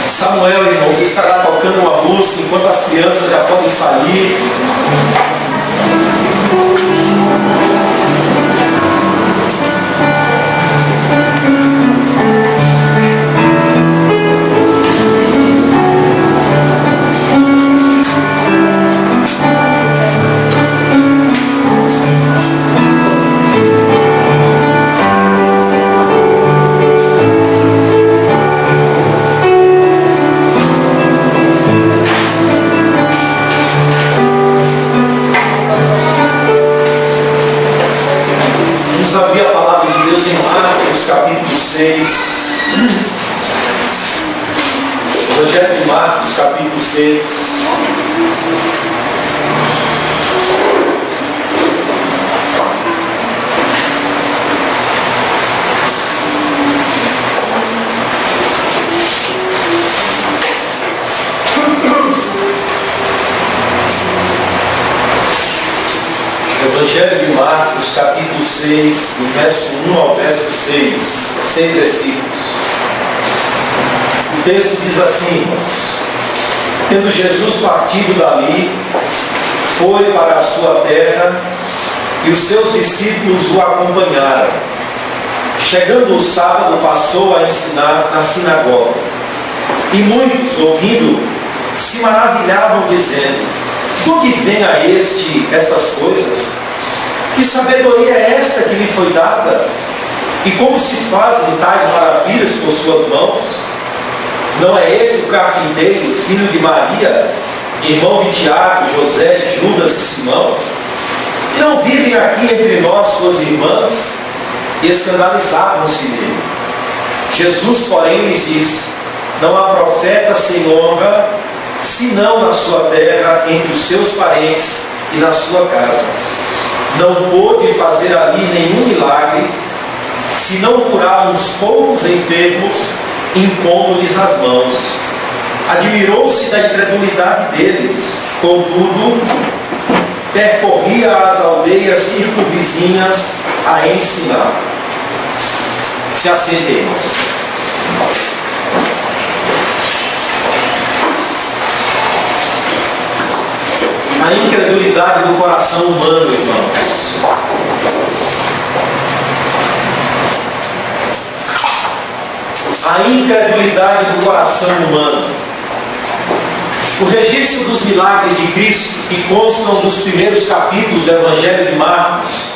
Samuel, irmãos, estará tocando uma música enquanto as crianças já podem sair. Evangelho de Marcos, capítulo 6. Evangelho de Marcos, capítulo 6, do verso 1 ao verso 6, 6 versículos. O texto diz assim, irmãos: tendo Jesus partido dali, foi para a sua terra, e os seus discípulos o acompanharam. Chegando o sábado, passou a ensinar na sinagoga. E muitos, ouvindo, se maravilhavam, dizendo: de onde vem a estas coisas? Que sabedoria é esta que lhe foi dada? E como se fazem tais maravilhas por suas mãos? Não é esse o carpinteiro, filho de Maria, irmão de Tiago, José, Judas e Simão? E não vivem aqui entre nós suas irmãs? E escandalizavam-se nele. Jesus, porém, lhes disse: não há profeta sem honra, senão na sua terra, entre os seus parentes e na sua casa. Não pôde fazer ali nenhum milagre, senão curar uns poucos enfermos, impondo-lhes as mãos. Admirou-se da incredulidade deles. Contudo, percorria as aldeias circunvizinhas a ensinar. Se assentem, irmãos. A incredulidade do coração humano, irmãos. A incredulidade do coração humano. O registro dos milagres de Cristo, que constam dos primeiros capítulos do Evangelho de Marcos,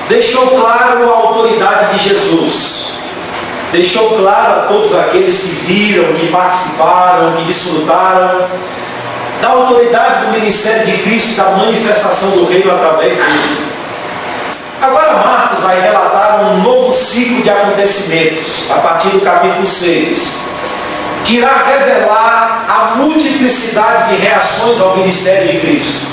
deixou claro a autoridade de Jesus. Deixou claro a todos aqueles que viram, que participaram, que desfrutaram da autoridade do ministério de Cristo, da manifestação do reino através dele. Agora Marcos vai relatar um novo ciclo de acontecimentos, a partir do capítulo 6, que irá revelar a multiplicidade de reações ao ministério de Cristo.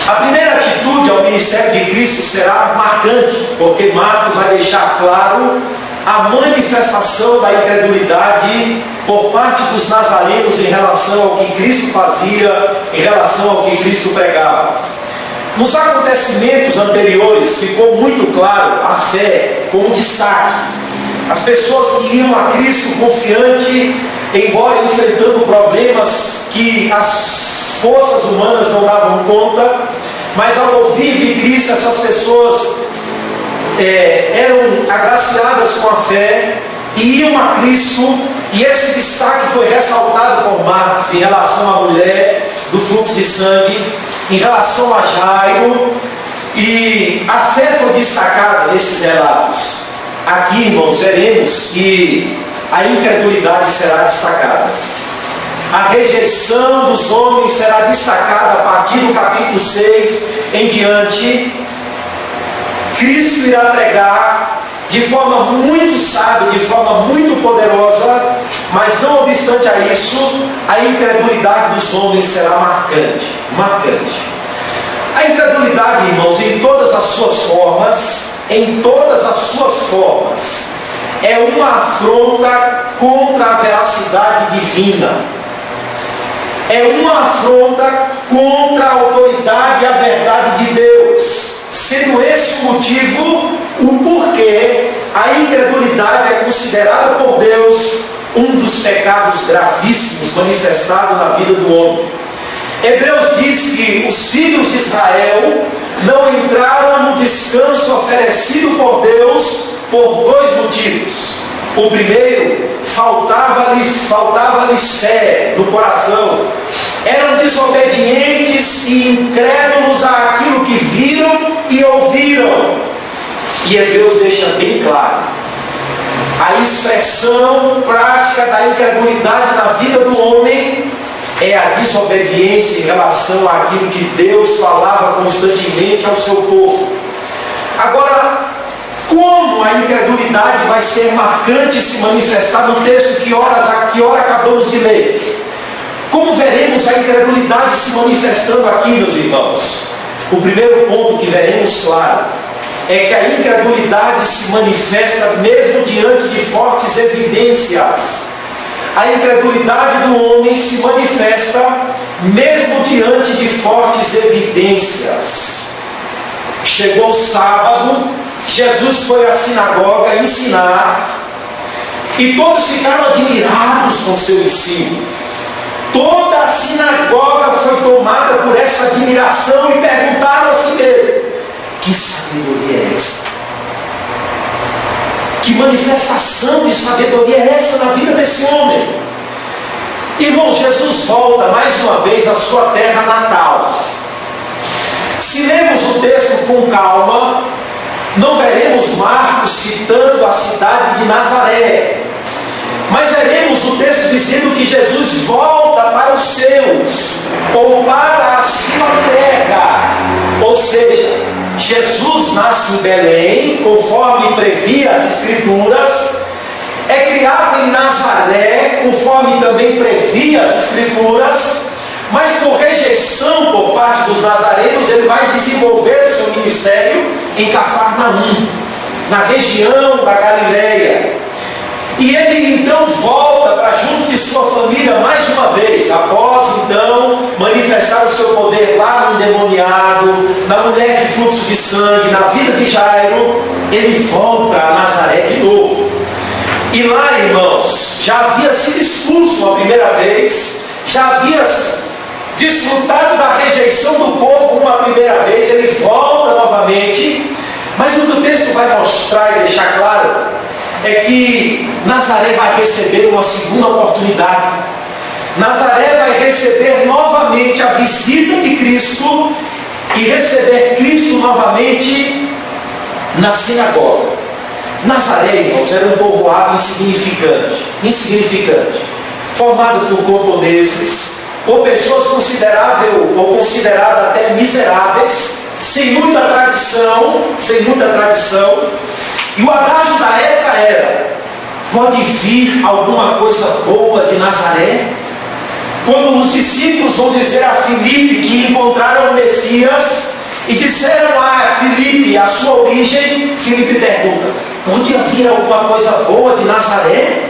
A primeira atitude ao ministério de Cristo será marcante, porque Marcos vai deixar claro a manifestação da incredulidade por parte dos nazarenos em relação ao que Cristo fazia, em relação ao que Cristo pregava. Nos acontecimentos anteriores ficou muito claro a fé como destaque. As pessoas que iam a Cristo confiante, embora enfrentando problemas que as forças humanas não davam conta, mas ao ouvir de Cristo, essas pessoas eram agraciadas com a fé e iam a Cristo. E esse destaque foi ressaltado por Marcos em relação à mulher do fluxo de sangue, em relação a Jairo, e a fé foi destacada nesses relatos. Aqui, irmãos, veremos que a incredulidade será destacada. A rejeição dos homens será destacada a partir do capítulo 6 em diante. Cristo irá pregar de forma muito sábia, de forma muito poderosa, mas não obstante a isso, a incredulidade dos homens será marcante. A incredulidade, irmãos, em todas as suas formas, é uma afronta contra a veracidade divina. É uma afronta contra a autoridade e a verdade de Deus. Sendo esse o motivo, o porquê a incredulidade é considerada por Deus um dos pecados gravíssimos manifestados na vida do homem. Hebreus diz que os filhos de Israel não entraram no descanso oferecido por Deus por dois motivos. O primeiro, faltava-lhes fé no coração. Eram desobedientes e incrédulos àquilo que viram e ouviram. E Hebreus deixa bem claro a expressão prática da incredulidade na vida do homem é a desobediência em relação àquilo que Deus falava constantemente ao seu povo. Agora, como a incredulidade vai ser marcante e se manifestar no texto que ora acabamos de ler? Como veremos a incredulidade se manifestando aqui, meus irmãos? O primeiro ponto que veremos claro é que a incredulidade se manifesta mesmo diante de fortes evidências. A incredulidade do homem se manifesta mesmo diante de fortes evidências. Chegou o sábado, Jesus foi à sinagoga ensinar e todos ficaram admirados com seu ensino. Toda a sinagoga foi tomada por essa admiração e perguntaram a si mesmo: que sabedoria é essa? Que manifestação de sabedoria é essa na vida desse homem? Irmão, Jesus volta mais uma vez à sua terra natal. Se lermos o texto com calma, não veremos Marcos citando a cidade de Nazaré, mas veremos o texto dizendo que Jesus volta para os seus, ou para a sua terra. Ou seja, Jesus nasce em Belém, conforme previa as Escrituras, é criado em Nazaré, conforme também previa as Escrituras, mas por rejeição por parte dos nazarenos, ele vai desenvolver o seu ministério em Cafarnaum, na região da Galileia. E ele então volta para junto de sua família mais uma vez, após então manifestar o seu poder lá no endemoniado, na mulher de fluxo de sangue, na vida de Jairo. Ele volta a Nazaré de novo. E lá, irmãos, já havia sido expulso uma primeira vez, já havia desfrutado da rejeição do povo uma primeira vez, ele volta novamente. Mas o que o texto vai mostrar e deixar claro é que Nazaré vai receber uma segunda oportunidade. Nazaré vai receber novamente a visita de Cristo e receber Cristo novamente na sinagoga. Nazaré, irmãos, era um povoado insignificante, formado por camponeses, por pessoas consideradas até miseráveis, sem muita tradição. E o adágio da época era: pode vir alguma coisa boa de Nazaré? Quando os discípulos vão dizer a Filipe que encontraram o Messias e disseram a Filipe a sua origem, Filipe pergunta: pode vir alguma coisa boa de Nazaré?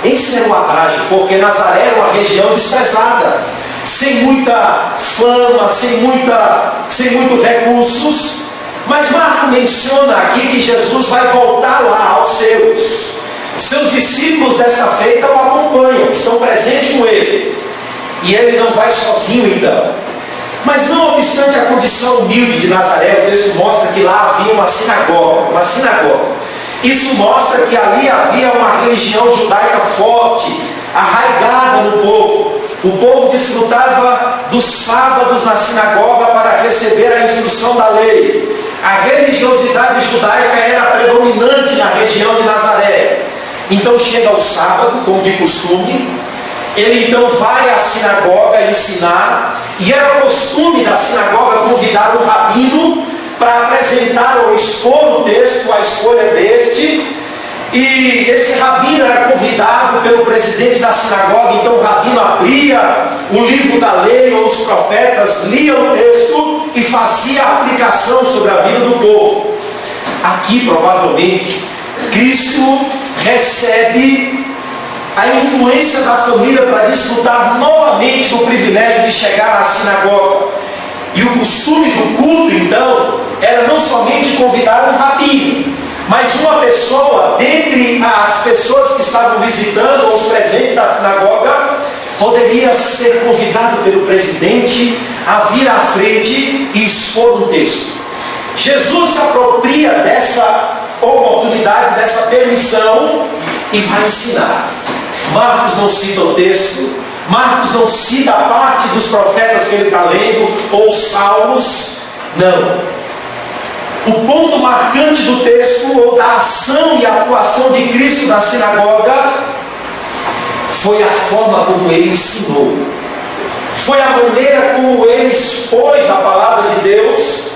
Esse era o adágio, porque Nazaré era uma região desprezada, sem muita fama, sem muitos recursos. Mas Marcos menciona aqui que Jesus vai voltar lá aos seus. Seus discípulos dessa feita o acompanham, estão presentes com ele. E ele não vai sozinho então. Mas não obstante a condição humilde de Nazaré, o texto mostra que lá havia uma sinagoga. Isso mostra que ali havia uma religião judaica forte, arraigada no povo. O povo desfrutava dos sábados na sinagoga para receber a instrução da lei. A religiosidade judaica era predominante na região de Nazaré. Então chega o sábado, como de costume, ele então vai à sinagoga ensinar, e era costume da sinagoga convidar um rabino para apresentar ou expor o texto, a escolha deste. E esse rabino era convidado pelo presidente da sinagoga, então o rabino abria o livro da lei ou os profetas, lia o texto e fazia a aplicação sobre a vida do povo. Aqui, provavelmente, Cristo recebe a influência da família para desfrutar novamente do privilégio de chegar à sinagoga. E o costume do culto, então, era não somente convidar um rabino, Mas uma pessoa, dentre as pessoas que estavam visitando, os presentes da sinagoga, poderia ser convidado pelo presidente a vir à frente e expor um texto. Jesus se apropria dessa oportunidade, dessa permissão e vai ensinar. Marcos não cita o texto, Marcos não cita a parte dos profetas que ele está lendo, ou os salmos, não. O ponto marcante do texto, ou da ação e atuação de Cristo na sinagoga, foi a forma como ele ensinou. Foi a maneira como ele expôs a palavra de Deus.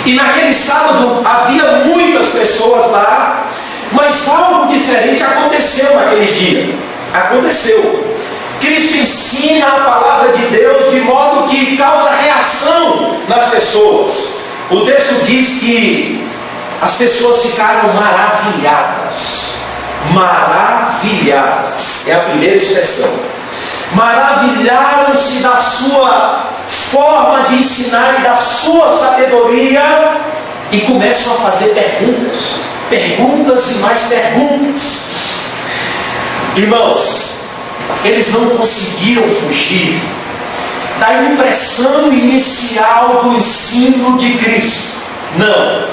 E naquele sábado havia muitas pessoas lá, mas algo diferente aconteceu naquele dia. Aconteceu. Cristo ensina a palavra de Deus de modo que causa reação nas pessoas. O texto diz que as pessoas ficaram maravilhadas. Maravilhadas. É a primeira expressão. Maravilharam-se da sua forma de ensinar e da sua sabedoria e começam a fazer perguntas. Perguntas e mais perguntas. Irmãos, eles não conseguiram fugir da impressão inicial do ensino de Cristo. Não.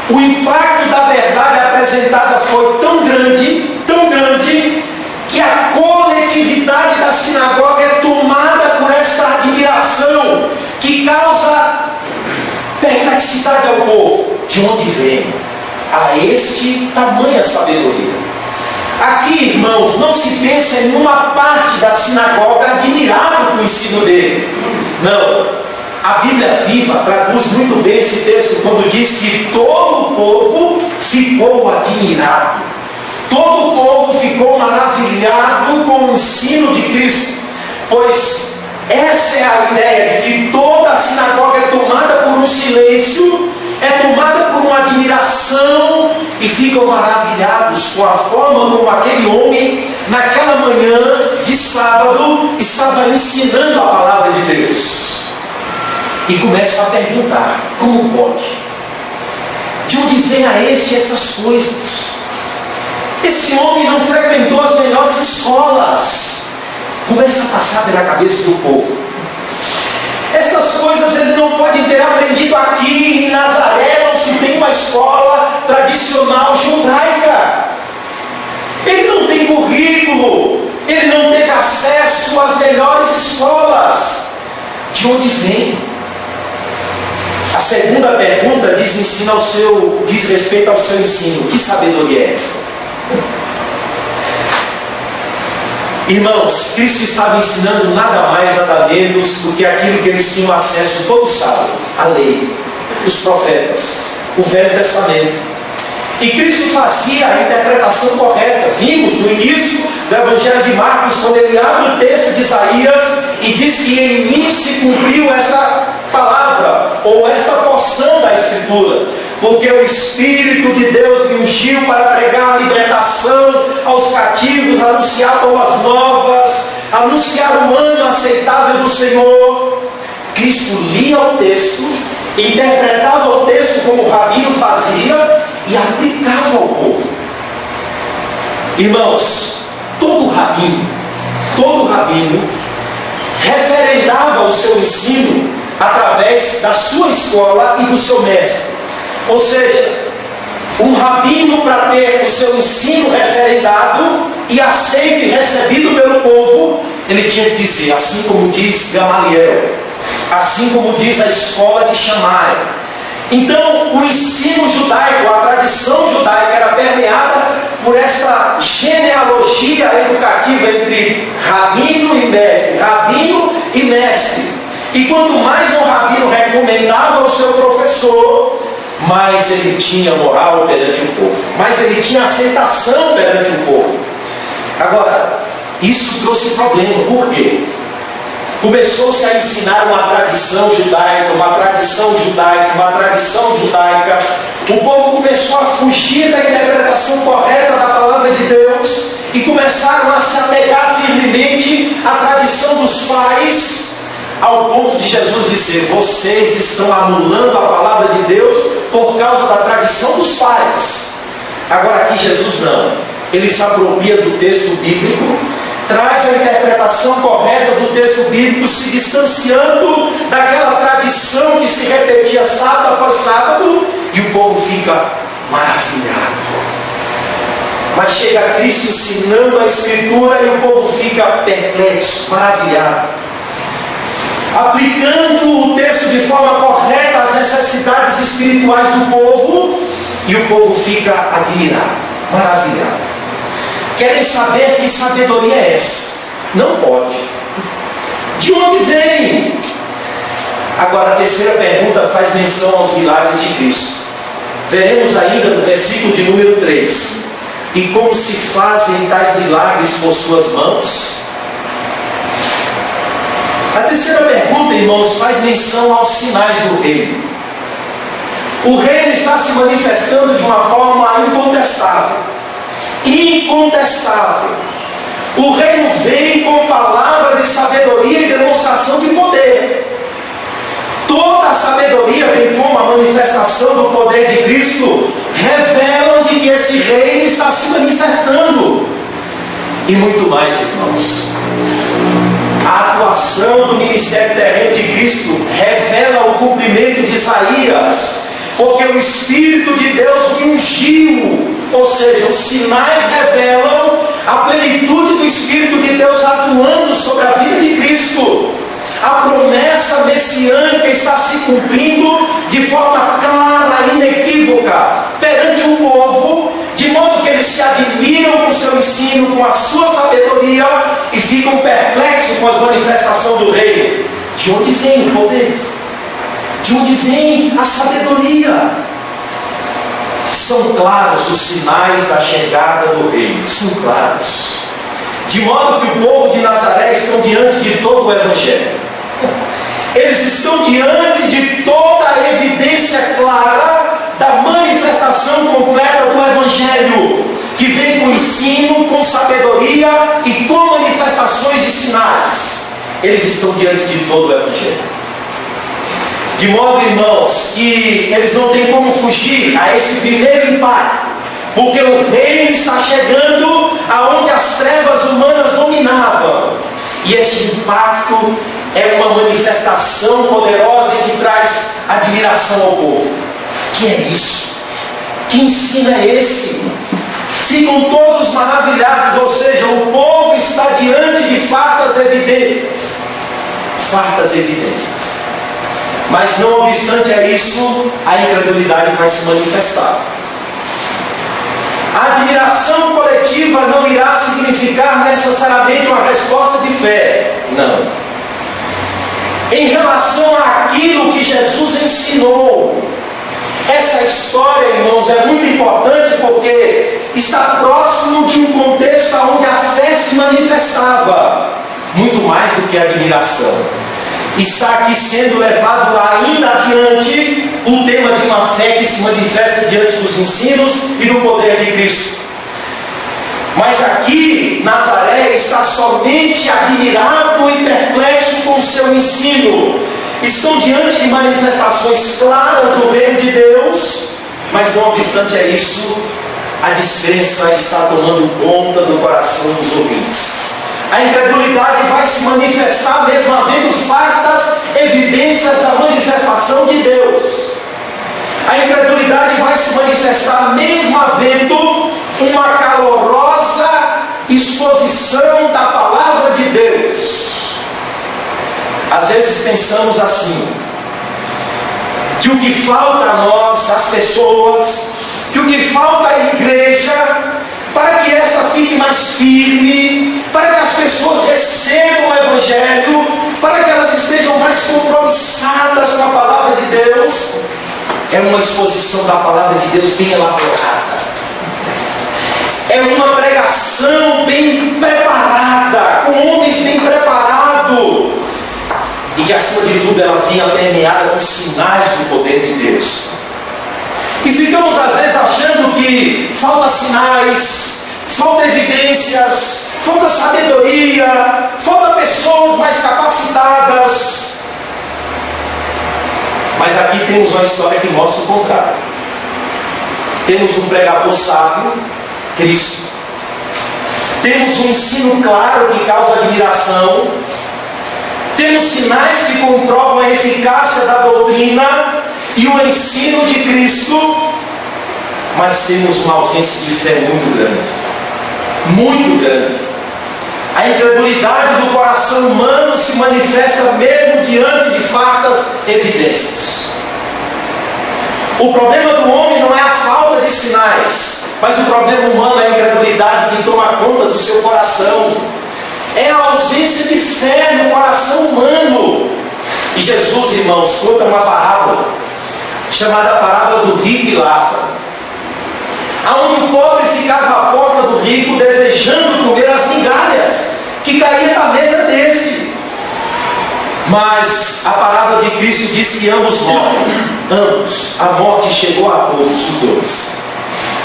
O impacto da verdade apresentada foi tão grande, que a coletividade da sinagoga é tomada por esta admiração que causa perplexidade ao povo. De onde vem a este tamanha sabedoria? Aqui, irmãos, não se pensa em uma parte da sinagoga admirado com o ensino dele. Não. A Bíblia Viva traduz muito bem esse texto quando diz que todo o povo ficou admirado. Todo o povo ficou maravilhado com o ensino de Cristo. Pois essa é a ideia de que toda a sinagoga é tomada por um silêncio, é tomada por uma admiração e ficam maravilhados com a forma como aquele homem, naquela manhã de sábado, estava ensinando a palavra de Deus. E começam a perguntar: como pode? De onde vem a este essas coisas? Esse homem não frequentou as melhores escolas. Começa a passar pela cabeça do povo. Essas coisas ele não pode ter aprendido aqui em Nazaré, não se tem uma escola tradicional judaica. Ele não tem currículo, ele não teve acesso às melhores escolas. De onde vem? A segunda pergunta diz respeito ao seu ensino. Que sabedoria é essa? Irmãos, Cristo estava ensinando nada mais, nada menos do que aquilo que eles tinham acesso todo sábado: a lei, os profetas, o Velho Testamento. E Cristo fazia a interpretação correta. Vimos no início do Evangelho de Marcos, quando ele abre o texto de Isaías e diz que em mim se cumpriu essa palavra, ou essa porção da Escritura, porque o Espírito de Deus me ungiu para pregar a libertação aos cativos, anunciar boas novas, anunciar o ano aceitável do Senhor. Cristo lia o texto, interpretava o texto como o rabino fazia e aplicava ao povo. Irmãos, todo rabino referendava o seu ensino através da sua escola e do seu mestre. Ou seja, um rabino, para ter o seu ensino referendado e aceito e recebido pelo povo, ele tinha que dizer, assim como diz Gamaliel, assim como diz a escola de Shammai. Então, o ensino judaico, a tradição judaica era permeada por essa genealogia educativa entre rabino e mestre. E quanto mais um rabino recomendava o seu professor, mais ele tinha moral perante o povo, mais ele tinha aceitação perante o povo. Agora, isso trouxe problema. Por quê? Começou-se a ensinar uma tradição judaica. O povo começou a fugir da interpretação correta da palavra de Deus e começaram a se apegar firmemente à tradição dos pais, ao ponto de Jesus dizer: vocês estão anulando a palavra de Deus por causa da tradição dos pais. Agora aqui Jesus não. Ele se apropria do texto bíblico, traz a interpretação correta do texto bíblico, se distanciando daquela tradição que se repetia sábado após sábado, e o povo fica maravilhado. Mas chega Cristo ensinando a Escritura e o povo fica perplexo, maravilhado. Aplicando o texto de forma correta às necessidades espirituais do povo, e o povo fica admirado, maravilhado. Querem saber que sabedoria é essa? Não pode. De onde vem? Agora a terceira pergunta faz menção aos milagres de Cristo. Veremos ainda no versículo de número 3. E como se fazem tais milagres por suas mãos? A terceira pergunta, irmãos, faz menção aos sinais do reino. O reino está se manifestando de uma forma incontestável. Incontestável. O reino vem com palavra de sabedoria e demonstração de poder. Toda a sabedoria, bem como a manifestação do poder de Cristo, revelam de que este reino está se manifestando. E muito mais, irmãos. A atuação do ministério terreno de Cristo revela o cumprimento de Isaías, porque o Espírito de Deus me ungiu. Ou seja, os sinais revelam a plenitude do Espírito de Deus atuando sobre a vida de Cristo. A promessa messiânica está se cumprindo de forma clara e inequívoca perante o povo, de modo que eles se admiram com o seu ensino, com a sua sabedoria, e ficam perplexos com as manifestações do reino. De onde vem o poder? De onde vem a sabedoria? São claros os sinais da chegada do reino. São claros. De modo que o povo de Nazaré estão diante de todo o Evangelho. Eles estão diante de toda a evidência clara da manifestação completa do Evangelho, que vem com ensino, com sabedoria e com manifestações de sinais. Eles estão diante de todo o Evangelho. De modo, irmãos, que eles não têm como fugir a esse primeiro impacto, porque o reino está chegando aonde as trevas humanas dominavam. E este impacto é uma manifestação poderosa e que traz admiração ao povo. Que é isso? Que ensino é esse? Ficam todos maravilhados, ou seja, o povo está diante de fartas evidências. Fartas evidências. Mas não obstante a isso, a incredulidade vai se manifestar. A admiração coletiva não irá significar necessariamente uma resposta de fé. Não. Em relação àquilo que Jesus ensinou, essa história, irmãos, é muito importante porque está próximo de um contexto onde a fé se manifestava, muito mais do que a admiração. Está aqui sendo levado ainda adiante o tema de uma fé que se manifesta diante dos ensinos e do poder de Cristo. Mas aqui, Nazaré está somente admirado e perplexo com o seu ensino. Estão diante de manifestações claras do reino de Deus, mas não obstante a isso, a descrença está tomando conta do coração dos ouvintes. A incredulidade vai se manifestar mesmo havendo fartas evidências da manifestação de Deus. A incredulidade vai se manifestar mesmo havendo uma calorosa exposição da palavra de Deus. Às vezes pensamos assim, que o que falta a nós, as pessoas, que o que falta à igreja, para que essa fique mais firme, para que as pessoas recebam o Evangelho, para que elas estejam mais compromissadas com a palavra de Deus, é uma exposição da palavra de Deus bem elaborada. É uma pregação bem preparada, com homens bem preparados, e que acima de tudo ela vinha permeada com sinais do poder de Deus. E ficamos às vezes achando que falta sinais, falta evidências, falta sabedoria, falta pessoas mais capacitadas. Mas aqui temos uma história que mostra o contrário. Temos um pregador sábio, Cristo. Temos um ensino claro que causa admiração. Temos sinais que comprovam a eficácia da doutrina e o ensino de Cristo. Mas temos uma ausência de fé muito grande. Muito grande. A incredulidade do coração humano se manifesta mesmo diante de fartas evidências. O problema do homem não é a falta de sinais, mas o problema humano é a incredulidade que toma conta do seu coração. É a ausência de fé no coração humano. E Jesus, irmãos, conta uma parábola, chamada parábola do rico e Lázaro, aonde o pobre ficava à porta do rico desejando comer as migalhas que caía da mesa deste. Mas a palavra de Cristo diz que ambos morrem. Ambos. A morte chegou a todos os dois.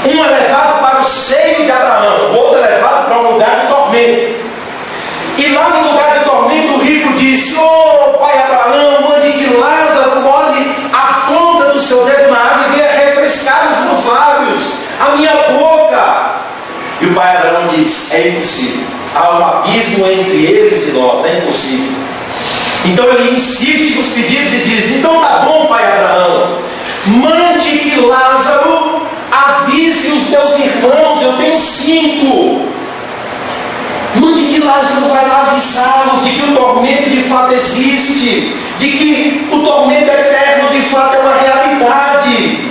Um é levado para o seio de Abraão, o outro é levado para um lugar de tormento. E lá no lugar de tormento o rico disse: "Oh, pai Abraão, mande que Lázaro molhe a ponta do seu dedo na água e venha refrescar os meus lábios, a minha boca." E o pai Abraão diz: "É impossível. Há um abismo entre eles e nós, é impossível." Então ele insiste nos pedidos e diz: "Então tá bom, pai Abraão, mande que Lázaro avise os meus irmãos, eu tenho 5. Mande que Lázaro vai lá avisá-los de que o tormento de fato existe, de que o tormento eterno de fato é uma realidade."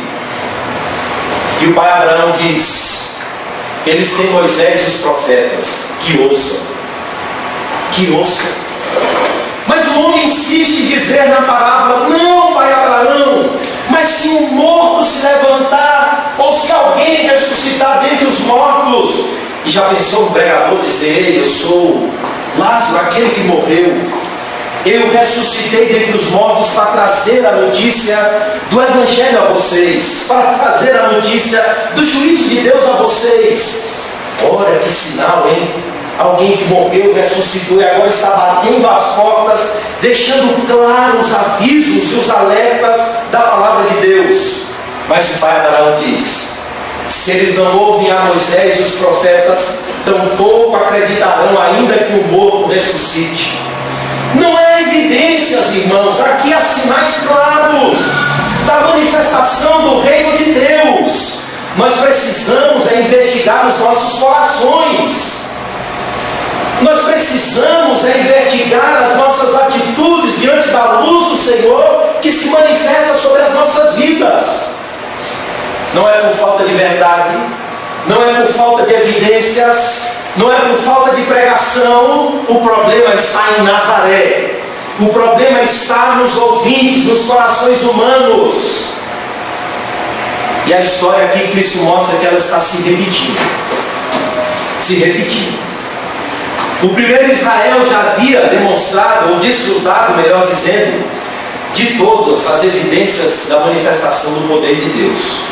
E o pai Abraão diz: "Eles têm Moisés e os profetas, que ouçam, que ouçam." Mas o homem insiste em dizer na parábola: "Não, pai Abraão, mas se um morto se levantar, ou se alguém ressuscitar dentre os mortos." E já pensou um pregador dizer: "Ei, eu sou Lázaro, aquele que morreu. Eu ressuscitei dentre os mortos para trazer a notícia do Evangelho a vocês, para trazer a notícia do juízo de Deus a vocês." Olha que sinal, hein? Alguém que morreu, ressuscitou e agora está batendo as portas, deixando claros os avisos e os alertas da palavra de Deus. Mas o pai Abraão diz: "Se eles não ouvem a Moisés e os profetas, tampouco acreditarão ainda que o morto ressuscite." Não é evidências, irmãos, aqui há sinais claros da manifestação do reino de Deus. Nós precisamos investigar os nossos corações. Nós precisamos investigar as nossas atitudes diante da luz do Senhor que se manifesta sobre as nossas vidas. Não é por falta de verdade, não é por falta de evidências, não é por falta de pregação. O problema está em Nazaré. O problema está nos ouvintes, nos corações humanos. E a história aqui, Cristo mostra que ela está se repetindo. Se repetindo. O primeiro Israel já havia demonstrado, ou desfrutado, melhor dizendo, de todas as evidências da manifestação do poder de Deus.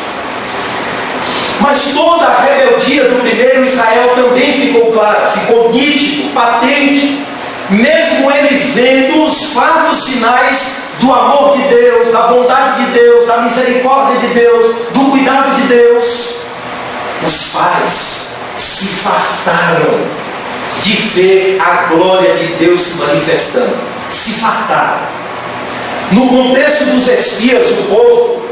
Mas toda a rebeldia do primeiro Israel também ficou clara, ficou nítido, patente, mesmo ele vendo os fatos sinais do amor de Deus, da bondade de Deus, da misericórdia de Deus, do cuidado de Deus. Os pais se fartaram de ver a glória de Deus se manifestando. Se fartaram. No contexto dos espias, o povo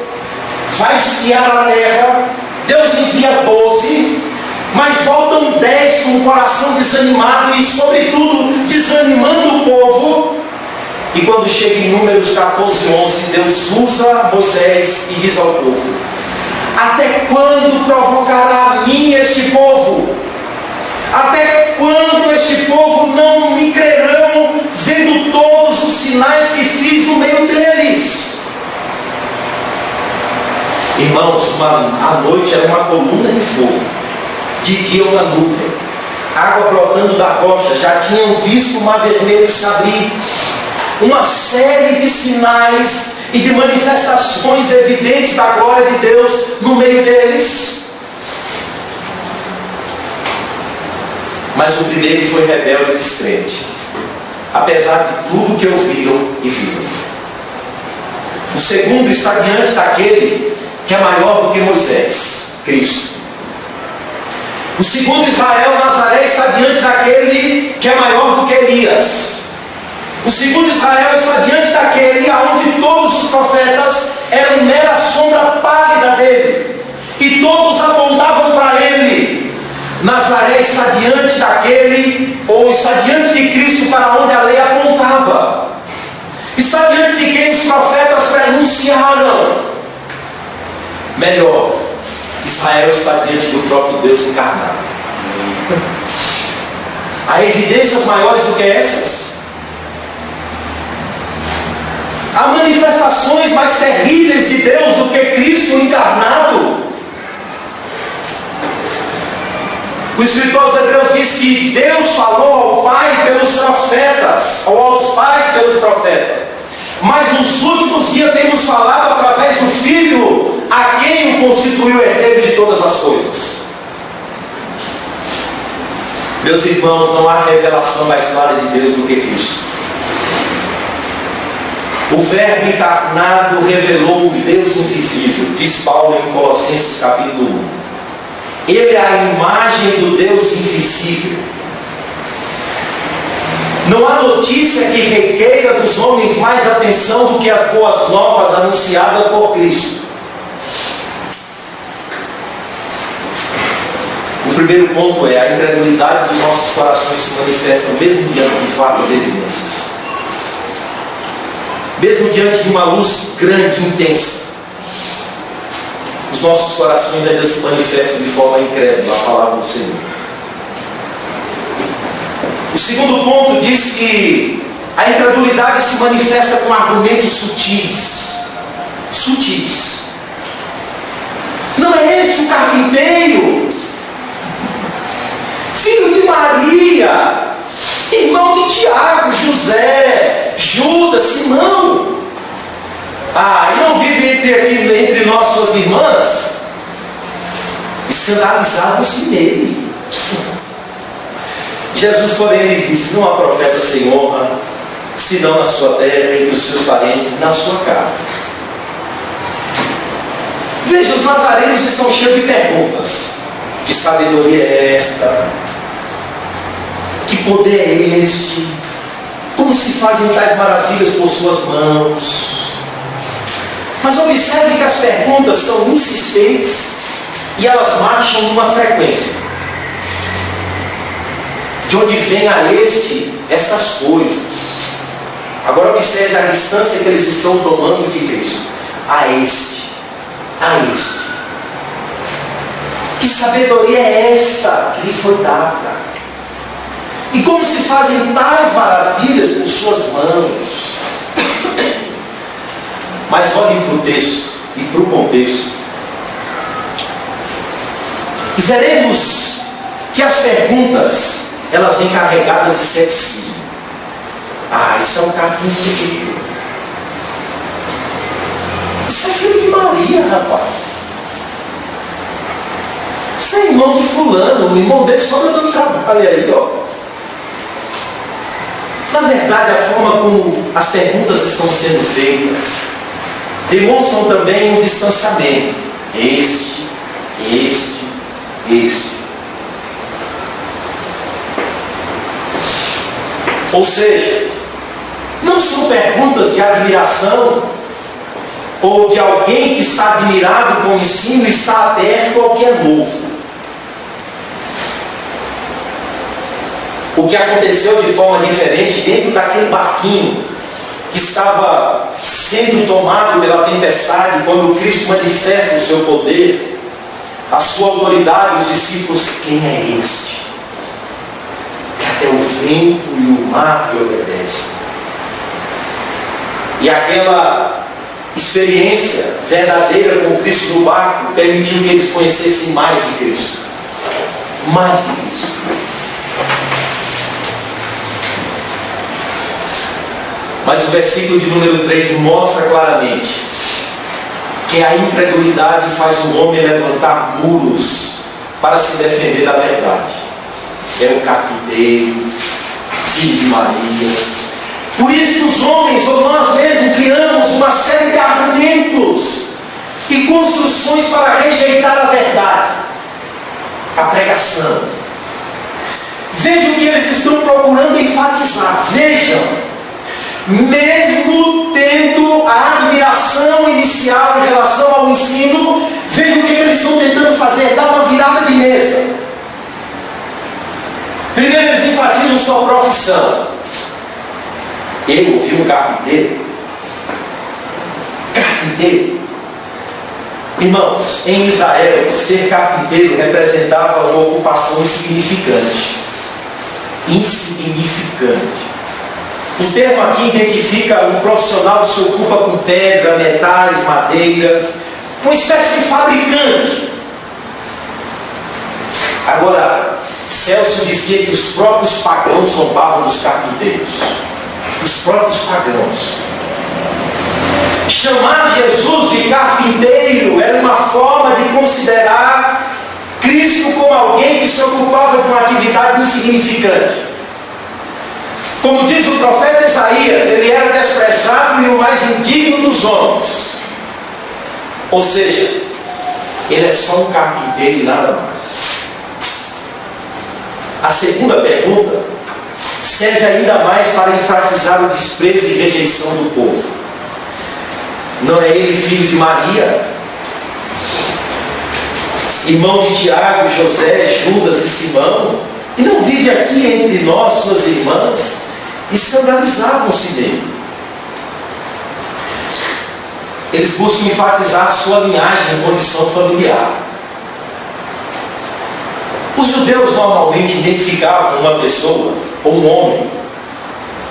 vai espiar a terra. Deus envia 12, mas voltam 10 com o coração desanimado e, sobretudo, desanimando o povo. E quando chega em Números 14, 11, Deus usa Moisés e diz ao povo: "Até quando provocará a mim este povo? Até quando este povo não me crerão, vendo todos os sinais que fiz no meio deles?" Irmãos, a noite era uma coluna de fogo, de dia uma nuvem, água brotando da rocha, já tinham visto o mar vermelho se abrir. Uma série de sinais e de manifestações evidentes da glória de Deus no meio deles. Mas o primeiro foi rebelde e descrente, apesar de tudo que ouviram e viram. O segundo está diante daquele que é maior do que Moisés, Cristo. O segundo Israel, Nazaré, está diante daquele que é maior do que Elias. O segundo Israel está diante daquele aonde todos os profetas eram mera sombra pálida dele, e todos apontavam para ele. Nazaré está diante daquele, ou está diante de Cristo para onde a lei apontava. Está diante de quem os profetas prenunciaram. Melhor, Israel está diante do próprio Deus encarnado. Há evidências maiores do que essas? Há manifestações mais terríveis de Deus do que Cristo encarnado? O escritor aos Hebreus diz que Deus falou ao Pai pelos profetas, ou aos pais pelos profetas. Mas nos últimos dias temos falado através do Filho, a quem o constituiu herdeiro de todas as coisas. Meus irmãos, não há revelação mais clara de Deus do que Cristo. O Verbo encarnado revelou o Deus invisível, diz Paulo em Colossenses capítulo 1. Ele é a imagem do Deus invisível. Não há notícia que requeira dos homens mais atenção do que as boas novas anunciadas por Cristo. O primeiro ponto é: a incredulidade dos nossos corações se manifesta mesmo diante de fatos e evidências. Mesmo diante de uma luz grande e intensa, os nossos corações ainda se manifestam de forma incrédula a palavra do Senhor. O segundo ponto diz que a incredulidade se manifesta com argumentos sutis. Sutis. Não é esse o carpinteiro, filho de Maria, irmão de Tiago, José, Judas, Simão? E não vive entre nós suas irmãs? Escandalizavam-se nele. Jesus, porém, lhes disse: não há profeta sem honra, senão na sua terra, entre os seus parentes e na sua casa. Veja, os nazarenos estão cheios de perguntas. Que sabedoria é esta? Que poder é este? Como se fazem tais maravilhas por suas mãos? Mas observe que as perguntas são insistentes e elas marcham numa frequência. De onde vem a estas coisas? Agora observe a distância que eles estão tomando de Cristo. A este. Que sabedoria é esta que lhe foi dada? E como se fazem tais maravilhas com suas mãos? Mas olhem para o texto e para o contexto. E veremos que as perguntas, elas vêm carregadas de ceticismo. Isso é um carpinteiro. Isso é filho de Maria, rapaz. Isso é irmão de fulano, o irmão dele só dando trabalho aí, ó. Na verdade, a forma como as perguntas estão sendo feitas demonstram também um distanciamento. Este. Ou seja, não são perguntas de admiração ou de alguém que está admirado com o ensino e está aberto ao que é novo. O que aconteceu de forma diferente dentro daquele barquinho que estava sendo tomado pela tempestade, quando Cristo manifesta o seu poder, a sua autoridade, os discípulos: quem é este? Que até o vento e o mar lhe obedecem. E aquela experiência verdadeira com Cristo no barco permitiu que eles conhecessem mais de Cristo. Mais de Cristo. Mas o versículo de número 3 mostra claramente que a incredulidade faz o homem levantar muros para se defender da verdade. É o carpinteiro, filho de Maria. Por isso os homens, ou nós mesmos, criamos uma série de argumentos e construções para rejeitar a verdade, a pregação. Veja o que eles estão procurando enfatizar. Vejam, mesmo tendo a admiração inicial em relação ao ensino, veja o que eles estão tentando fazer, dar uma virada de mesa. Primeiro eles enfatizam sua profissão. Eu ouvi um carpinteiro. Carpinteiro. Irmãos, em Israel, ser carpinteiro representava uma ocupação insignificante. Insignificante. O termo aqui identifica um profissional que se ocupa com pedra, metais, madeiras, uma espécie de fabricante. Agora, Celso dizia que os próprios pagãos zombavam dos carpinteiros. Os próprios pagãos. Chamar Jesus de carpinteiro era uma forma de considerar Cristo como alguém que se ocupava de uma atividade insignificante. Como diz o profeta Isaías, ele era desprezado e o mais indigno dos homens. Ou seja, ele é só um carpinteiro e nada mais. A segunda pergunta serve ainda mais para enfatizar o desprezo e rejeição do povo. Não é ele filho de Maria, irmão de Tiago, José, Judas e Simão, e não vive aqui entre nós, suas irmãs? Escandalizavam-se dele. Eles buscam enfatizar a sua linhagem em condição familiar. Os judeus normalmente identificavam uma pessoa, ou um homem,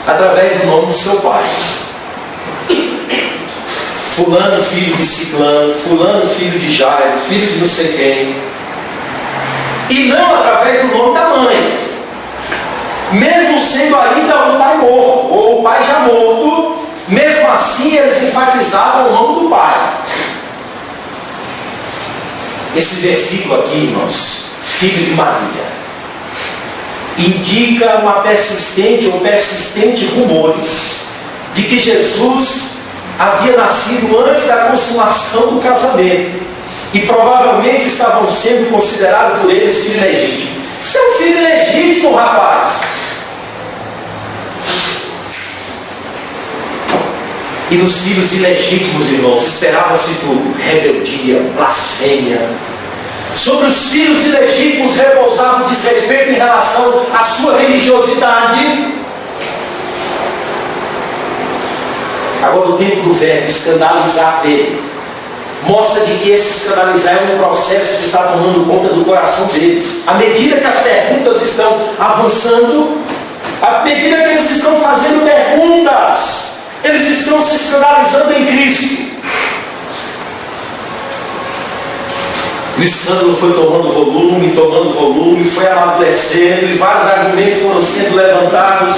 através do nome do seu pai. Fulano, filho de Ciclano, fulano, filho de Jairo, filho de não sei quem. E não através do nome da mãe. Mesmo sendo ainda um pai morto, ou o pai já morto, mesmo assim eles enfatizavam o nome do pai. Esse versículo aqui, irmãos, filho de Maria, indica uma persistente ou persistentes rumores de que Jesus havia nascido antes da consumação do casamento e provavelmente estavam sendo considerados por eles filho legítimo. Você é um filho legítimo, rapaz. E nos filhos ilegítimos, irmãos, esperava-se tudo: rebeldia, blasfêmia. Sobre os filhos ilegítimos repousava o desrespeito em relação à sua religiosidade. Agora, o tempo do verbo escandalizar dele mostra de que esse escandalizar é um processo que está tomando conta do coração deles. À medida que as perguntas estão avançando, à medida que eles estão fazendo perguntas, eles estão se escandalizando em Cristo. O escândalo foi tomando volume, foi amadurecendo, e vários argumentos foram sendo levantados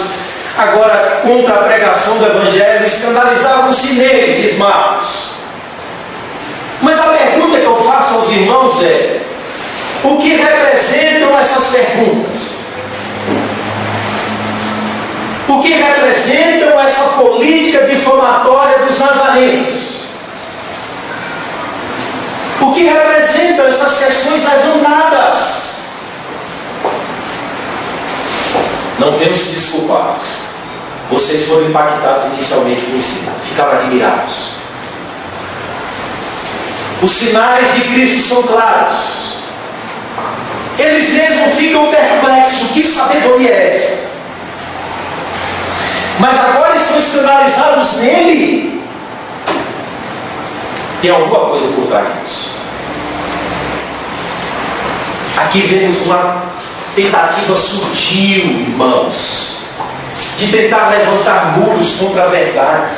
agora contra a pregação do Evangelho. Escandalizavam-se nele, diz Marcos. Mas a pergunta que eu faço aos irmãos é: o que representam essas perguntas? O que representam essa política difamatória dos nazarenos? O que representam essas questões levantadas? Não vemos se desculpar. Vocês foram impactados inicialmente com o ensino, ficaram admirados. Os sinais de Cristo são claros. Eles mesmos ficam perplexos. Que sabedoria é essa? Mas agora estão escandalizados nele. Tem alguma coisa por trás disso. Aqui vemos uma tentativa sutil, irmãos, de tentar levantar muros contra a verdade,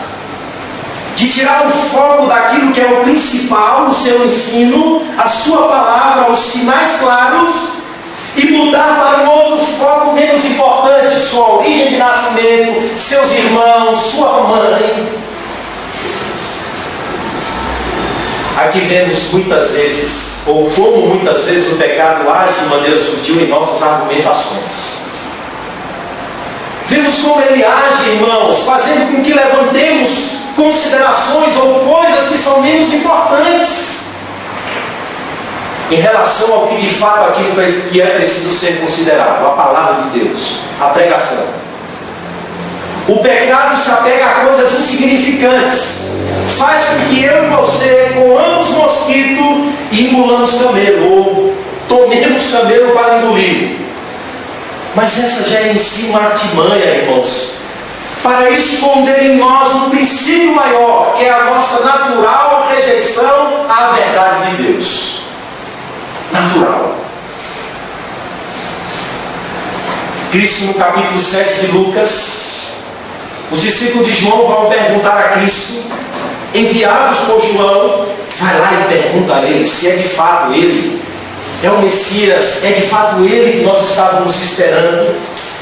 de tirar o foco daquilo que é o principal, o seu ensino, a sua palavra, os sinais claros, e mudar para um outro foco menos importante: sua origem de nascimento, seus irmãos, sua mãe. Aqui vemos muitas vezes, ou como muitas vezes o pecado age de maneira sutil em nossas argumentações. Vemos como ele age, irmãos, fazendo com que levantemos considerações ou coisas que são menos importantes em relação ao que de fato aquilo que é preciso ser considerado, a palavra de Deus, a pregação. O pecado se apega a coisas insignificantes, faz com que eu e você coamos mosquito e engolamos camelo, ou tomemos camelo para engolir. Mas essa já é em si uma artimanha, irmãos, para esconder em nós um princípio maior, que é a nossa natural rejeição à verdade de Deus. Natural. Cristo, no capítulo 7 de Lucas, os discípulos de João vão perguntar a Cristo, enviados por João, vai lá e pergunta a ele se é de fato ele, é o Messias, é de fato ele que nós estávamos esperando.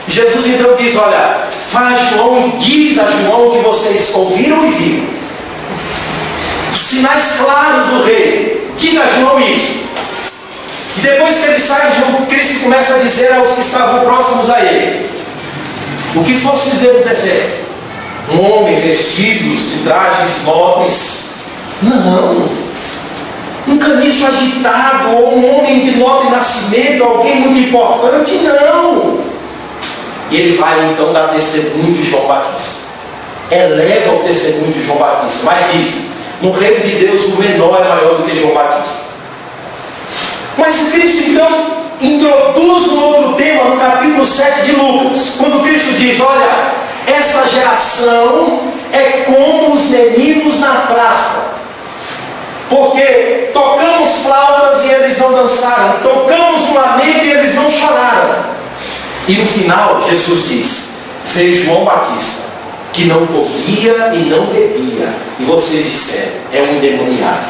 Jesus então diz, olha, vai a João e diz a João que vocês ouviram e viram. Os sinais claros do rei, diga a João isso. E depois que ele sai, Cristo começa a dizer aos que estavam próximos a ele, o que fostes ver no deserto? Um homem vestido de trajes nobres? Não. Um caniço agitado, ou um homem de nobre nascimento, alguém muito importante? Não. E ele vai então dar testemunho de João Batista. Eleva o testemunho de João Batista, mas diz, no reino de Deus o menor é maior do que João Batista. Mas Cristo então introduz um outro tema no capítulo 7 de Lucas, quando Cristo diz, olha, essa geração é como os meninos na praça, porque tocamos flautas e eles não dançaram, tocamos um lamento e eles não choraram. E no final Jesus diz, veio João Batista, que não comia e não bebia, e vocês disseram, é um endemoniado.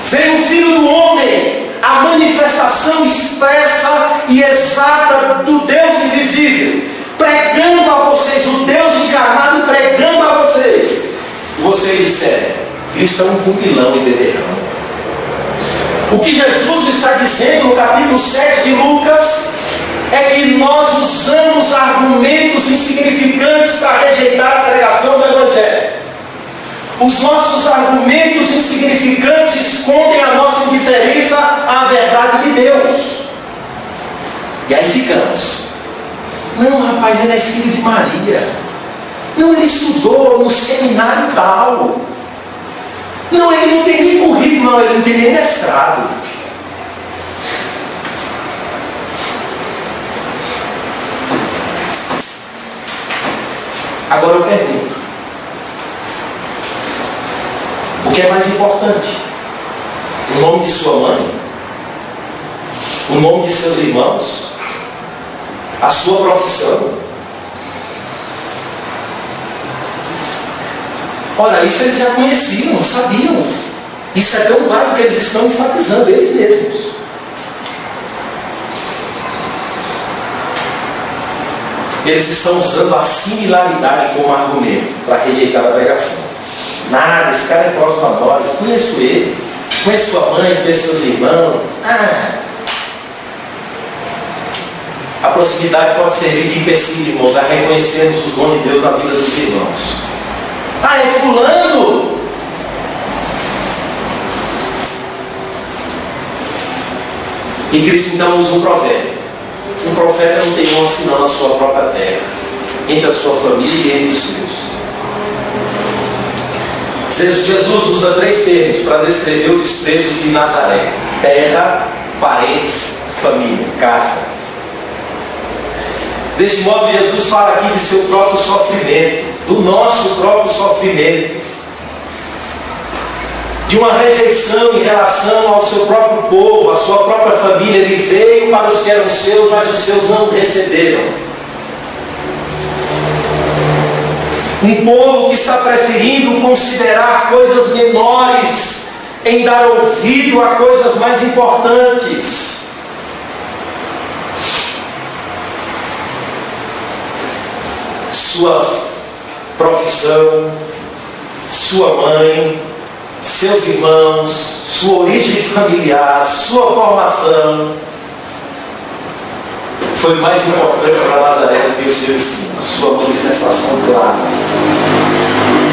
Veio o Filho do Homem, a manifestação expressa e exata do Deus invisível, pregando a vocês, o Deus encarnado pregando a vocês. E vocês disseram, Cristo é um cumpilão e beberrão. O que Jesus está dizendo no capítulo 7 de Lucas é que nós usamos argumentos insignificantes para rejeitar a pregação do Evangelho. Os nossos argumentos insignificantes escondem a nossa indiferença à verdade de Deus. E aí ficamos. Não, rapaz, ele é filho de Maria. Não, ele estudou no seminário tal. Não, ele não tem nem currículo, não, ele não tem nem mestrado. Agora eu pergunto, o que é mais importante? O nome de sua mãe? O nome de seus irmãos? A sua profissão? Ora, isso eles já conheciam, sabiam. Isso é tão claro que eles estão enfatizando eles mesmos. Eles estão usando a similaridade como argumento para rejeitar a pregação. Nada, esse cara é próximo a nós, conheço ele, conheço sua mãe, conheço seus irmãos. A proximidade pode servir de empecilho, irmãos, a reconhecermos os dons de Deus na vida dos irmãos. É fulano? E Cristo então usa um provérbio. Um profeta não tem honra senão na sua própria terra, entre a sua família e entre os seus. Jesus usa 3 termos para descrever o desprezo de Nazaré: terra, parentes, família, casa. Desse modo, Jesus fala aqui de seu próprio sofrimento, do nosso próprio sofrimento, de uma rejeição em relação ao seu próprio povo, à sua própria família. Ele veio para os que eram seus, mas os seus não o receberam. Um povo que está preferindo considerar coisas menores em dar ouvido a coisas mais importantes. Sua profissão, sua mãe, seus irmãos, sua origem familiar, sua formação, foi mais importante para Nazaré do que o seu ensino, sua manifestação clara.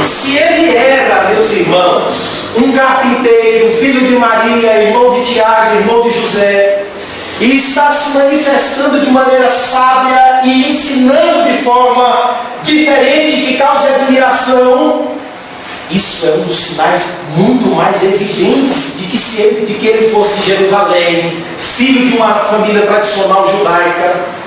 Se ele era, meus irmãos, um carpinteiro, filho de Maria, irmão de Tiago, irmão de José, e está se manifestando de maneira sábia e ensinando de forma diferente que causa admiração, isso é um dos sinais muito mais evidentes de que ele fosse de Jerusalém, filho de uma família tradicional judaica.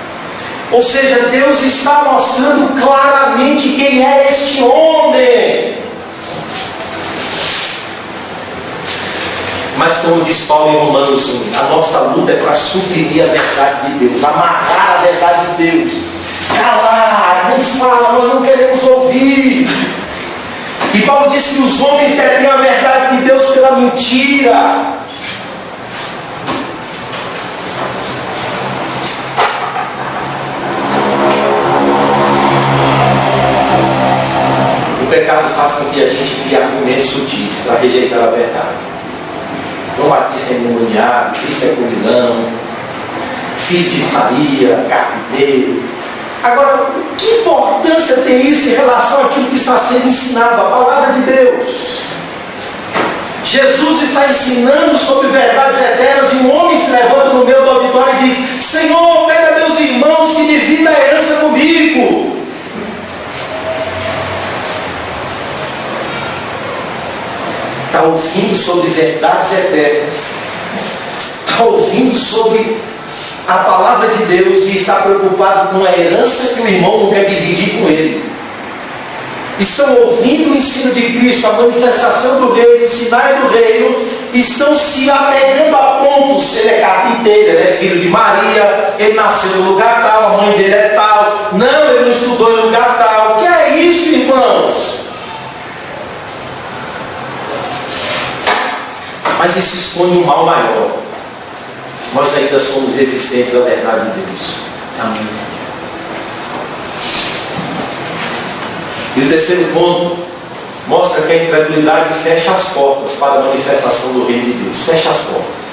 Ou seja, Deus está mostrando claramente quem é este homem. Mas como diz Paulo em Romanos 1, a nossa luta é para suprimir a verdade de Deus, amarrar a verdade de Deus, calar, não fala, nós não queremos ouvir. E Paulo disse que os homens detêm a verdade de Deus pela mentira. O pecado faz com que a gente crie argumentos sutis para rejeitar a verdade. Vamos aqui ser endemoniado, Cristo é comunhão, filho de Maria, carpinteiro. Agora, que importância tem isso em relação àquilo que está sendo ensinado, a palavra de Deus? Jesus está ensinando sobre verdades eternas e um homem se levanta no meio do auditório e diz: Senhor, pega meus irmãos que dividem a herança comigo. Está ouvindo sobre verdades eternas, está ouvindo sobre a palavra de Deus e está preocupado com a herança que o irmão não quer dividir com ele. Estão ouvindo o ensino de Cristo, a manifestação do reino, os sinais do reino, estão se apegando a pontos. Ele é carpinteiro, ele é filho de Maria, ele nasceu no lugar tal, a mãe dele é tal, não, ele não estudou em lugar tal. O que é isso, irmãos? Mas isso expõe um mal maior. Nós ainda somos resistentes à verdade de Deus. Amém. E o terceiro ponto mostra que a incredulidade fecha as portas para a manifestação do reino de Deus. Fecha as portas.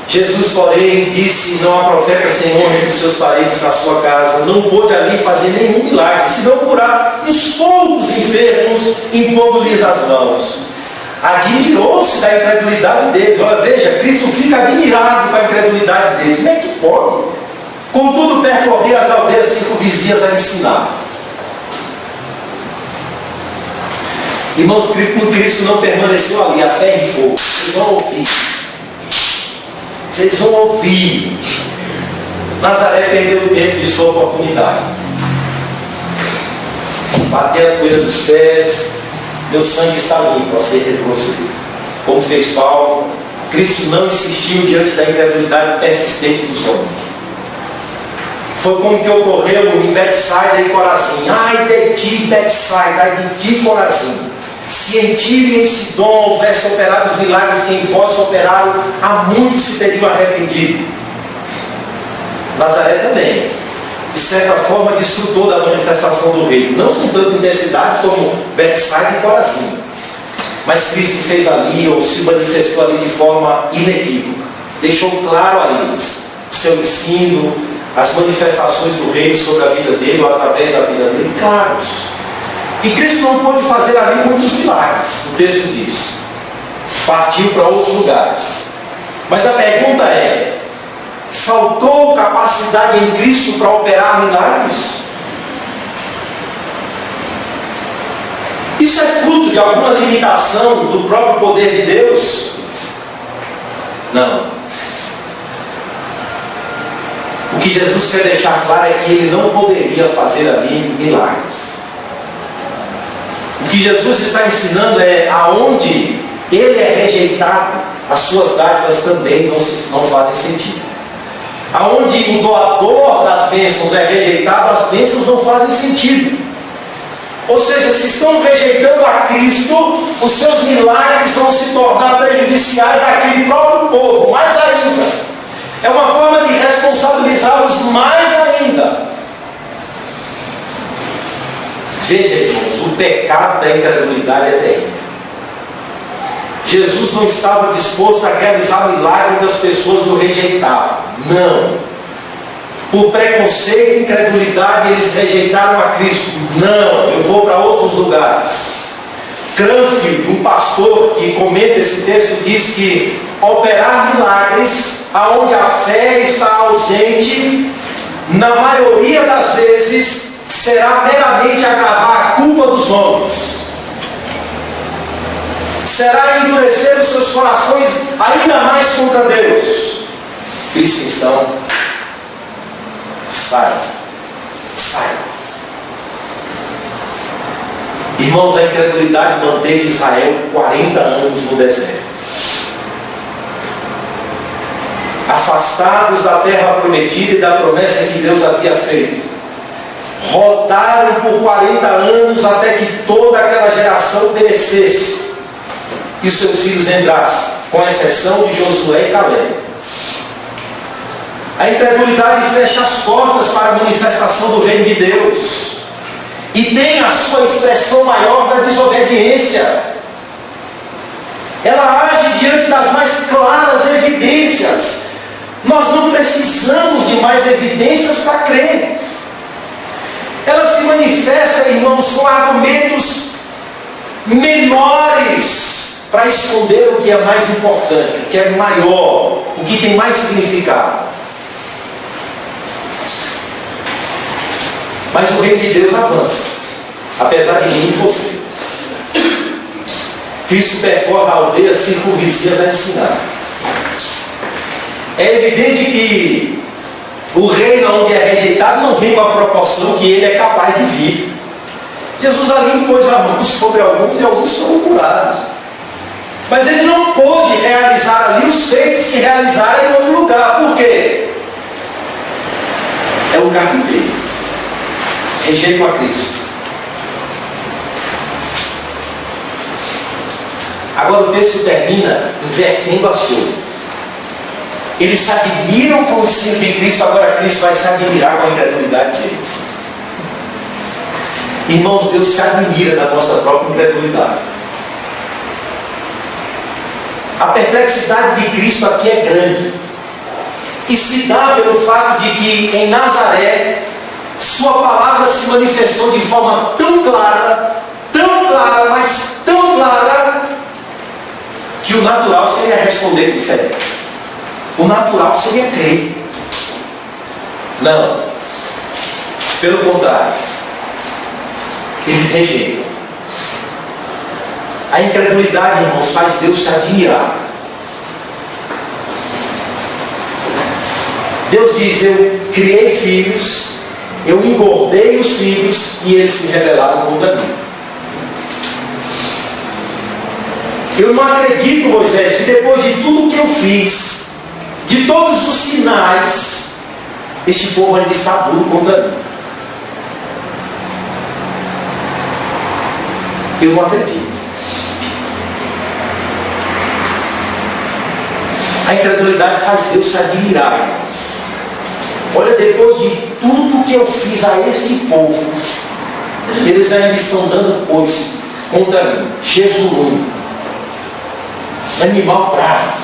Jesus, porém, disse: não há profeta sem honra entre os seus parentes na sua casa. Não pôde ali fazer nenhum milagre, senão curar uns poucos enfermos, impondo-lhes as mãos. Admirou-se da incredulidade deles. Olha, veja, Cristo fica admirado com a incredulidade deles. Como é que pode? Contudo, percorria as aldeias circunvizinhas a ensinar. Irmãos, Cristo não permaneceu ali, a fé em fogo. Vocês vão ouvir. Vocês vão ouvir. Nazaré perdeu o tempo de sua oportunidade. Bateu a poeira dos pés. Meu sangue está limpo acerca de vocês. Como fez Paulo, Cristo não insistiu diante da incredulidade persistente dos homens. Foi como que ocorreu em Betsaida e Corazim. Ai de ti, Betsaida, ai de ti, Corazim. Se em Tiro e em Sidom houvesse operado os milagres que em vós operaram, há muitos se teriam arrependido. Nazaré também, de certa forma, desfrutou da manifestação do reino, não com tanta intensidade como Betsaida e Corazim, mas Cristo fez ali, ou se manifestou ali de forma inequívoca, deixou claro a eles o seu ensino, as manifestações do reino sobre a vida dele, ou através da vida dele, claros. E Cristo não pôde fazer ali muitos milagres, o texto diz, partiu para outros lugares. Mas a pergunta é: faltou capacidade em Cristo para operar milagres? Isso é fruto de alguma limitação do próprio poder de Deus? Não. O que Jesus quer deixar claro é que ele não poderia fazer ali milagres. O que Jesus está ensinando é: aonde ele é rejeitado, as suas dádivas também não fazem sentido. Aonde o doador das bênçãos é rejeitado, as bênçãos não fazem sentido. Ou seja, se estão rejeitando a Cristo, os seus milagres vão se tornar prejudiciais àquele próprio povo, mais ainda. É uma forma de responsabilizá-los mais ainda. Veja, irmãos, o pecado da incredulidade é terrível. Jesus não estava disposto a realizar milagre que as pessoas o rejeitavam. Não. por preconceito e incredulidade, eles rejeitaram a Cristo. Não, eu vou para outros lugares. Cranfield, um pastor que comenta esse texto, diz que operar milagres, aonde a fé está ausente, na maioria das vezes, será meramente agravar a culpa dos homens. Será endurecer os seus corações ainda mais contra Deus. Cristo, então, saia. Irmãos, a incredulidade manteve Israel 40 anos no deserto. Afastados da terra prometida e da promessa que Deus havia feito. Rodaram por 40 anos até que toda aquela geração perecesse e seus filhos entrassem, com exceção de Josué e Caleb. A incredulidade fecha as portas para a manifestação do reino de Deus e tem a sua expressão maior da desobediência. Ela age diante das mais claras evidências. Nós não precisamos de mais evidências para crer. Ela se manifesta, irmãos, com argumentos menores para esconder o que é mais importante, o que é maior, o que tem mais significado. Mas o reino de Deus avança, apesar de mim e você. Cristo percorre aldeias circunvizinhas a ensinar. É evidente que o reino onde é rejeitado não vem com a proporção que ele é capaz de vir. Jesus ali impôs a mão sobre alguns e alguns foram curados. Mas ele não pôde realizar ali os feitos que realizaram em outro lugar. Por quê? É o carpinteiro. Rejeitam a Cristo. Agora o texto termina invertendo as coisas. Eles se admiram com o ensino de Cristo, agora Cristo vai se admirar com a incredulidade deles. Irmãos, Deus se admira da nossa própria incredulidade. A perplexidade de Cristo aqui é grande. E se dá pelo fato de que em Nazaré, sua palavra se manifestou de forma tão clara, mas tão clara, que o natural seria responder com fé. O natural seria crer. Não. Pelo contrário. Eles rejeitam. A incredulidade, irmãos, faz Deus se admirar. Deus diz: eu criei filhos, eu engordei os filhos e eles se rebelaram contra mim. Eu não acredito, Moisés, que depois de tudo que eu fiz, de todos os sinais, este povo ainda está duro contra mim. Eu não acredito. A incredulidade faz Deus se admirar, irmãos. Olha, depois de tudo que eu fiz a este povo, eles ainda estão dando coisa contra mim. Jesus, animal bravo.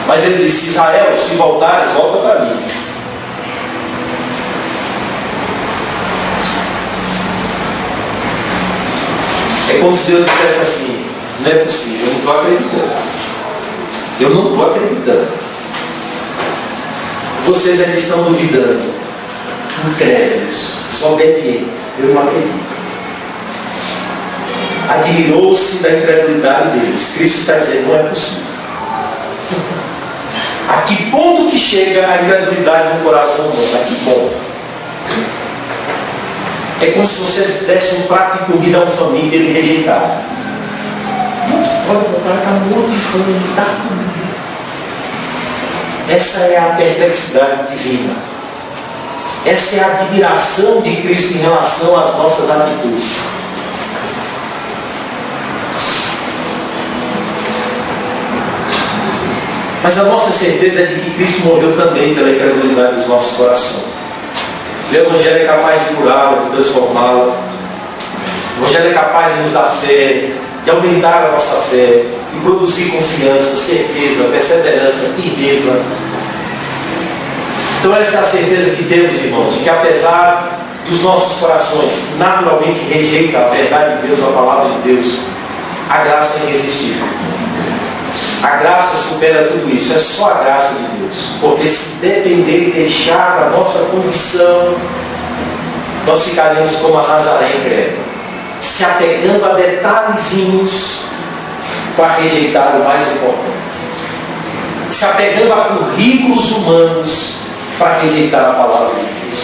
Mas ele disse: Israel, se voltares, volta para mim. É como se Deus dissesse assim: não é possível, eu não estou acreditando. Eu não estou acreditando. Vocês ainda estão duvidando. Incrédulos, desobedientes. Eu não acredito. Admirou-se da incredulidade deles. Cristo está dizendo: não é possível. A que ponto que chega a incredulidade no coração humano? A que ponto? É como se você desse um prato de comida a um faminto e ele rejeitasse. Olha, o cara está morto de fome, ele dá comida. Essa é a perplexidade divina. Essa é a admiração de Cristo em relação às nossas atitudes. Mas a nossa certeza é de que Cristo morreu também pela incredulidade dos nossos corações. O Evangelho é capaz de curá-la, de transformá-la. O Evangelho é capaz de nos dar fé, de aumentar a nossa fé, de produzir confiança, certeza, perseverança, firmeza. Então essa é a certeza que temos, irmãos, de que apesar dos nossos corações naturalmente rejeitam a verdade de Deus, a palavra de Deus, a graça é irresistível. A graça supera tudo isso, é só a graça de Deus. Porque se depender e deixar da nossa condição, nós ficaremos como a Nazaré incrédula, se apegando a detalhezinhos para rejeitar o mais importante, se apegando a currículos humanos para rejeitar a palavra de Deus,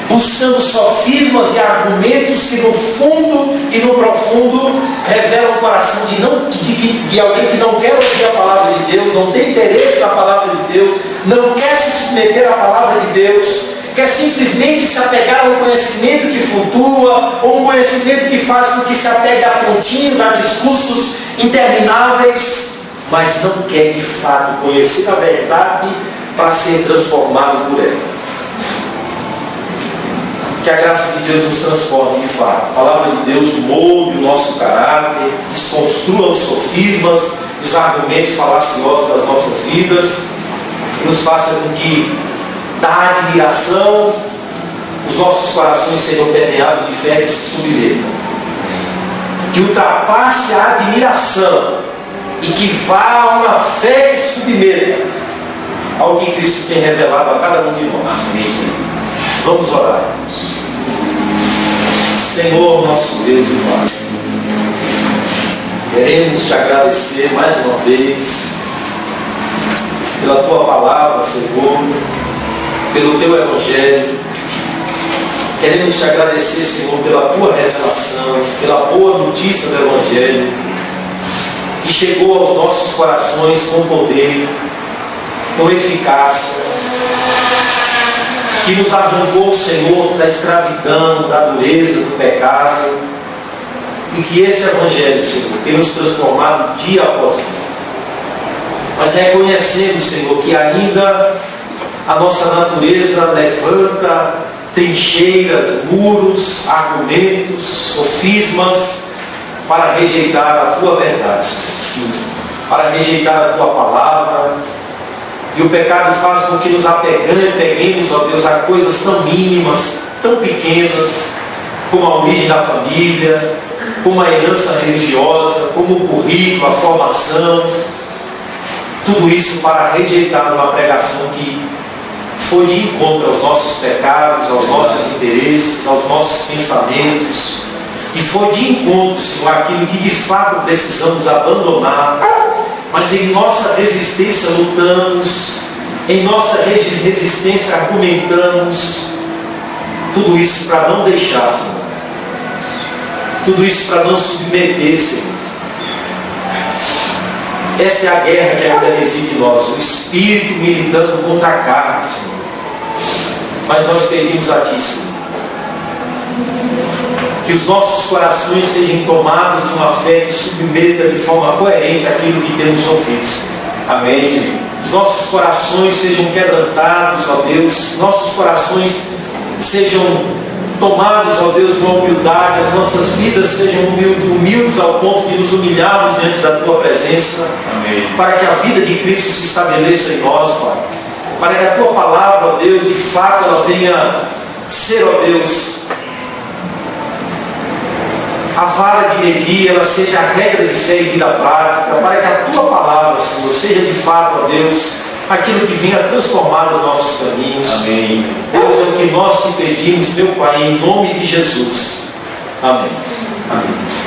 buscando sofismas e argumentos que no fundo e no profundo revelam o coração de alguém que não quer ouvir a palavra de Deus, não tem interesse na palavra de Deus, não quer se submeter à palavra de Deus, quer simplesmente se apegar a um conhecimento que flutua, ou um conhecimento que faz com que se apegue a pontinhos, a discursos intermináveis, mas não quer de fato conhecer a verdade para ser transformado por ela. Que a graça de Deus nos transforme de fato. A palavra de Deus molde o nosso caráter, desconstrua os sofismas, os argumentos falaciosos das nossas vidas, e nos faça com que, da admiração, os nossos corações sejam permeados de fé e se submetam. Que ultrapasse a admiração e que vá a uma fé que se submeta ao que Cristo tem revelado a cada um de nós. Vamos orar. Senhor, nosso Deus e Pai, queremos te agradecer mais uma vez pela tua palavra, Senhor, pelo teu Evangelho. Queremos te agradecer, Senhor, pela tua revelação, pela boa notícia do Evangelho, que chegou aos nossos corações com poder, com eficácia, que nos arrancou, Senhor, da escravidão, da dureza, do pecado, e que esse Evangelho, Senhor, tem nos transformado dia após dia. Mas reconhecemos, Senhor, que ainda a nossa natureza levanta trincheiras, muros, argumentos, sofismas, para rejeitar a tua verdade, para rejeitar a tua palavra. E o pecado faz com que nos apeguemos, ó Deus, a coisas tão mínimas, tão pequenas, como a origem da família, como a herança religiosa, como o currículo, a formação. Tudo isso para rejeitar uma pregação que foi de encontro aos nossos pecados, aos nossos interesses, aos nossos pensamentos, e foi de encontro, Senhor, àquilo que de fato precisamos abandonar, mas em nossa resistência lutamos, em nossa resistência argumentamos, tudo isso para não deixar, Senhor, tudo isso para não submeter, Senhor. Essa é a guerra que ainda reside em nós, o Espírito militando contra a carne, Senhor. Mas nós pedimos a Ti, Senhor, que os nossos corações sejam tomados de uma fé que submeta de forma coerente aquilo que temos ouvido, Senhor. Amém, Senhor. Os nossos corações sejam quebrantados, ó Deus, nossos corações sejam tomados, ó Deus, de uma humildade, as nossas vidas sejam humildes ao ponto de nos humilharmos diante da Tua presença. Amém. Para que a vida de Cristo se estabeleça em nós, Pai. Para que a Tua palavra, ó Deus, de fato ela venha ser, ó Deus, a vara de medir, ela seja a regra de fé e vida prática, para que a Tua palavra, Senhor, seja de fato, ó Deus, aquilo que venha transformar os nossos caminhos. Amém. Deus, é o que nós te pedimos, meu Pai, em nome de Jesus. Amém. Amém.